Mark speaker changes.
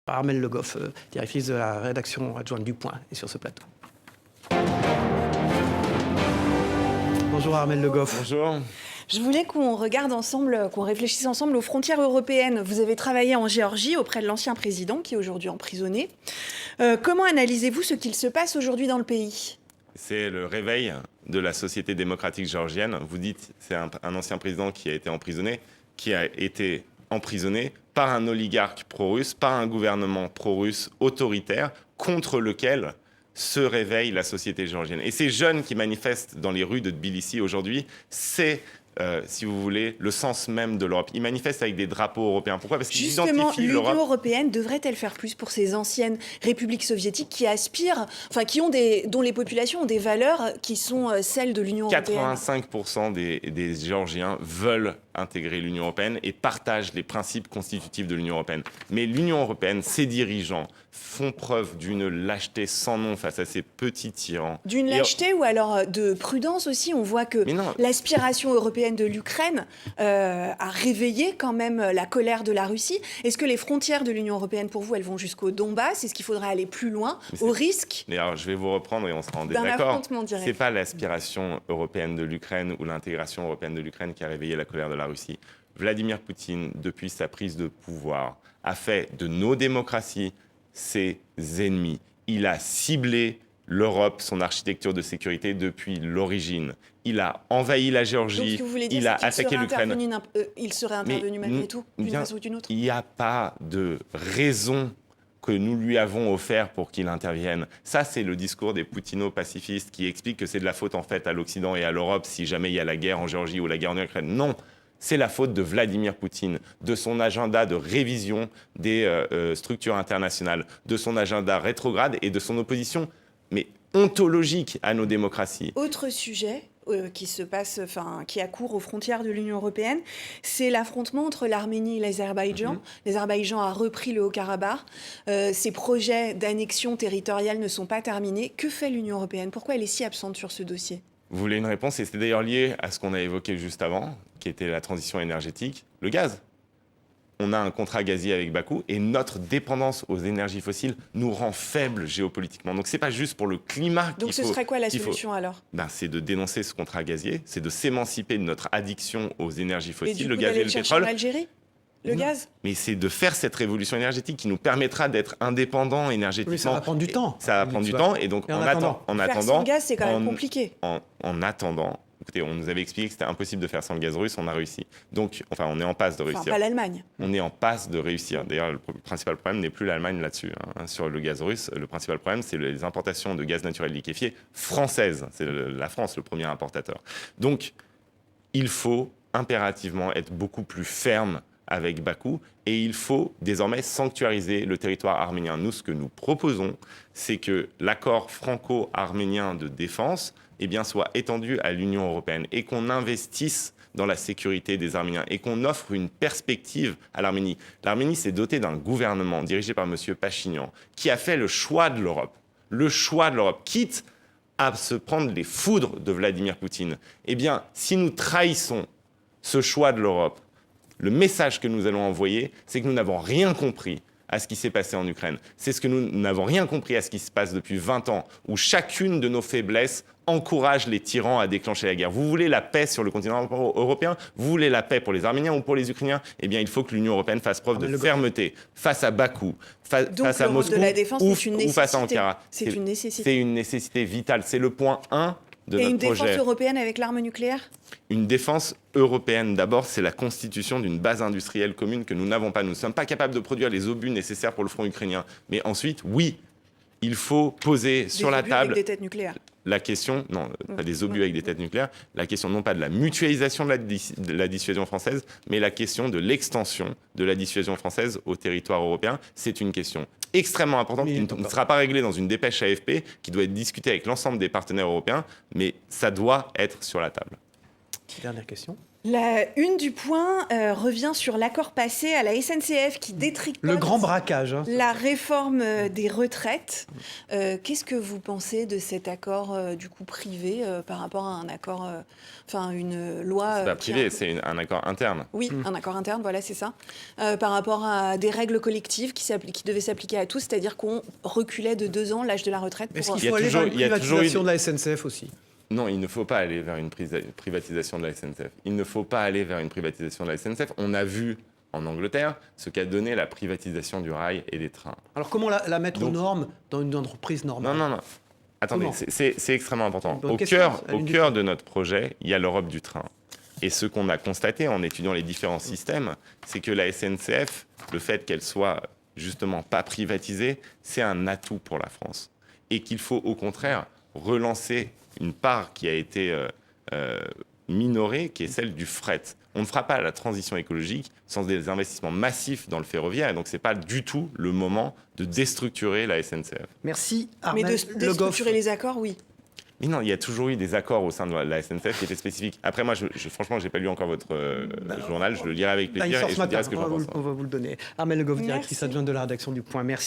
Speaker 1: par Armelle Le Goff, directrice de la rédaction adjointe du Point, et sur ce plateau. Bonjour Armelle Le Goff.
Speaker 2: Bonjour.
Speaker 3: Je voulais qu'on regarde ensemble, qu'on réfléchisse ensemble aux frontières européennes. Vous avez travaillé en Géorgie auprès de l'ancien président, qui est aujourd'hui emprisonné. Comment analysez-vous ce qu'il se passe aujourd'hui dans le pays ?
Speaker 2: C'est le réveil de la société démocratique géorgienne. Vous dites, c'est un ancien président qui a été emprisonné par un oligarque pro-russe, par un gouvernement pro-russe autoritaire, contre lequel se réveille la société géorgienne. Et ces jeunes qui manifestent dans les rues de Tbilissi aujourd'hui, c'est, si vous voulez, le sens même de l'Europe. Ils manifestent avec des drapeaux européens. Pourquoi ? Parce qu'ils
Speaker 3: Justement,
Speaker 2: identifient l'Europe.
Speaker 3: l'Union européenne devrait-elle faire plus pour ces anciennes républiques soviétiques qui aspirent, dont les populations ont des valeurs qui sont celles de l'Union européenne ?
Speaker 2: 85% des Géorgiens veulent intégrer l'Union européenne et partagent les principes constitutifs de l'Union européenne. Mais l'Union européenne, ses dirigeants, font preuve d'une lâcheté sans nom face à ces petits tyrans.
Speaker 3: D'une lâcheté ou alors de prudence aussi. On voit que l'aspiration européenne de l'Ukraine a réveillé quand même la colère de la Russie. Est-ce que les frontières de l'Union européenne, pour vous, elles vont jusqu'au Donbass ? Est-ce qu'il faudrait aller plus loin, au risque
Speaker 2: alors, je vais vous reprendre et on sera en
Speaker 3: d'un
Speaker 2: désaccord.
Speaker 3: affrontement direct ?
Speaker 2: Ce n'est pas l'aspiration européenne de l'Ukraine ou l'intégration européenne de l'Ukraine qui a réveillé la colère de la Russie. Vladimir Poutine, depuis sa prise de pouvoir, a fait de nos démocraties ses ennemis. Il a ciblé l'Europe, son architecture de sécurité depuis l'origine. Il a envahi la Géorgie, il a attaqué l'Ukraine.
Speaker 3: Il serait intervenu malgré tout, d'une façon ou d'une autre ?
Speaker 2: Il n'y a pas de raison que nous lui avons offert pour qu'il intervienne. Ça, c'est le discours des poutino-pacifistes qui expliquent que c'est de la faute en fait à l'Occident et à l'Europe si jamais il y a la guerre en Géorgie ou la guerre en Ukraine. Non, c'est la faute de Vladimir Poutine, de son agenda de révision des structures internationales, de son agenda rétrograde et de son opposition, mais ontologique à nos démocraties.
Speaker 3: Autre sujet qui se passe, qui accourt aux frontières de l'Union européenne, c'est l'affrontement entre l'Arménie et l'Azerbaïdjan. L'Azerbaïdjan a repris le Haut-Karabakh. Ses projets d'annexion territoriale ne sont pas terminés. Que fait l'Union européenne ? Pourquoi elle est si absente sur ce dossier ?
Speaker 2: Vous voulez une réponse ? Et c'était d'ailleurs lié à ce qu'on a évoqué juste avant, qui était la transition énergétique, le gaz. On a un contrat gazier avec Bakou et notre dépendance aux énergies fossiles nous rend faibles géopolitiquement. Donc, ce n'est pas juste pour le climat qu'il faut...
Speaker 3: Donc, ce serait quoi la solution alors ?
Speaker 2: C'est de dénoncer ce contrat gazier, c'est de s'émanciper de notre addiction aux énergies fossiles,
Speaker 3: le gaz et le pétrole. En Algérie ? Le gaz ?
Speaker 2: Mais c'est de faire cette révolution énergétique qui nous permettra d'être indépendants énergétiquement.
Speaker 1: Oui, ça va prendre du temps.
Speaker 2: Ça va prendre du temps. Et donc, en attendant...
Speaker 3: Faire sans gaz, c'est quand même compliqué.
Speaker 2: En attendant... Écoutez, on nous avait expliqué que c'était impossible de faire sans le gaz russe, on a réussi. Donc, on est en passe de réussir.
Speaker 3: Pas l'Allemagne.
Speaker 2: On est en passe de réussir. D'ailleurs, le principal problème n'est plus l'Allemagne là-dessus. Sur le gaz russe, le principal problème, c'est les importations de gaz naturel liquéfié françaises. C'est la France le premier importateur. Donc, il faut impérativement être beaucoup plus ferme avec Bakou et il faut désormais sanctuariser le territoire arménien. Nous, ce que nous proposons, c'est que l'accord franco-arménien de défense soit étendu à l'Union européenne et qu'on investisse dans la sécurité des Arméniens et qu'on offre une perspective à l'Arménie. L'Arménie s'est dotée d'un gouvernement dirigé par M. Pachinian qui a fait le choix de l'Europe, quitte à se prendre les foudres de Vladimir Poutine. Si nous trahissons ce choix de l'Europe, le message que nous allons envoyer, c'est que nous n'avons rien compris à ce qui s'est passé en Ukraine. C'est ce que nous n'avons rien compris à ce qui se passe depuis 20 ans, où chacune de nos faiblesses encourage les tyrans à déclencher la guerre. Vous voulez la paix sur le continent européen ? Vous voulez la paix pour les Arméniens ou pour les Ukrainiens ? Il faut que l'Union européenne fasse preuve de fermeté face à Bakou, face à Moscou ou face à Ankara.
Speaker 3: C'est une nécessité.
Speaker 2: C'est une nécessité vitale. C'est le point 1 de notre projet.
Speaker 3: Et une défense européenne avec l'arme nucléaire ?
Speaker 2: Une défense européenne, d'abord, c'est la constitution d'une base industrielle commune que nous n'avons pas. Nous ne sommes pas capables de produire les obus nécessaires pour le front ukrainien. Mais ensuite, oui, il faut poser sur la table...
Speaker 3: Avec des têtes nucléaires.
Speaker 2: La question, non, pas des obus avec des têtes nucléaires, la question non pas de la mutualisation de la dissuasion française, mais la question de l'extension de la dissuasion française au territoire européen. C'est une question extrêmement importante qui ne sera pas réglée dans une dépêche AFP, qui doit être discutée avec l'ensemble des partenaires européens, mais ça doit être sur la table.
Speaker 1: Dernière question.
Speaker 3: La une du point revient sur l'accord passé à la SNCF qui détricote
Speaker 1: Le grand braquage. Hein.
Speaker 3: la réforme des retraites. Qu'est-ce que vous pensez de cet accord du coup privé par rapport à un accord, une loi
Speaker 2: C'est pas
Speaker 3: qui
Speaker 2: privé,
Speaker 3: a-
Speaker 2: c'est un accord interne.
Speaker 3: Oui, un accord interne, voilà, c'est ça. Par rapport à des règles collectives qui devaient s'appliquer à tous, c'est-à-dire qu'on reculait de 2 ans l'âge de la retraite.
Speaker 1: Est-ce
Speaker 3: Pour...
Speaker 1: qu'il faut aller vers une
Speaker 2: il y a toujours
Speaker 1: privatisation
Speaker 2: eu-
Speaker 1: de la SNCF aussi?
Speaker 2: Non, il ne faut pas aller vers une privatisation de la SNCF. Il ne faut pas aller vers une privatisation de la SNCF. On a vu en Angleterre ce qu'a donné la privatisation du rail et des trains.
Speaker 1: Alors comment la mettre aux
Speaker 2: Donc-
Speaker 1: normes dans une entreprise normale?
Speaker 2: Non. Attendez,
Speaker 1: Comment
Speaker 2: c'est extrêmement important.
Speaker 1: Bonne
Speaker 2: Au
Speaker 1: question,
Speaker 2: cœur de notre projet, il y a l'Europe du train. Et ce qu'on a constaté en étudiant les différents systèmes, c'est que la SNCF, le fait qu'elle soit justement pas privatisée, c'est un atout pour la France. Et qu'il faut au contraire relancer une part qui a été minorée, qui est celle du fret. On ne fera pas la transition écologique sans des investissements massifs dans le ferroviaire. Et donc, ce n'est pas du tout le moment de déstructurer la SNCF.
Speaker 1: Merci
Speaker 3: Mais
Speaker 1: Armel
Speaker 3: de
Speaker 1: Le Goff.
Speaker 3: structurer les accords, oui.
Speaker 2: Mais non, il y a toujours eu des accords au sein de la SNCF qui étaient spécifiques. Après, moi, franchement, je n'ai pas lu encore votre journal. Je le lirai avec
Speaker 1: Là, il
Speaker 2: plaisir
Speaker 1: sort
Speaker 2: et
Speaker 1: ce
Speaker 2: je vous dirai
Speaker 1: matin,
Speaker 2: ce que j'en pense.
Speaker 1: on va vous le donner. Armel Le Goff, directrice
Speaker 3: Merci.
Speaker 1: adjointe de la rédaction du Point. Merci.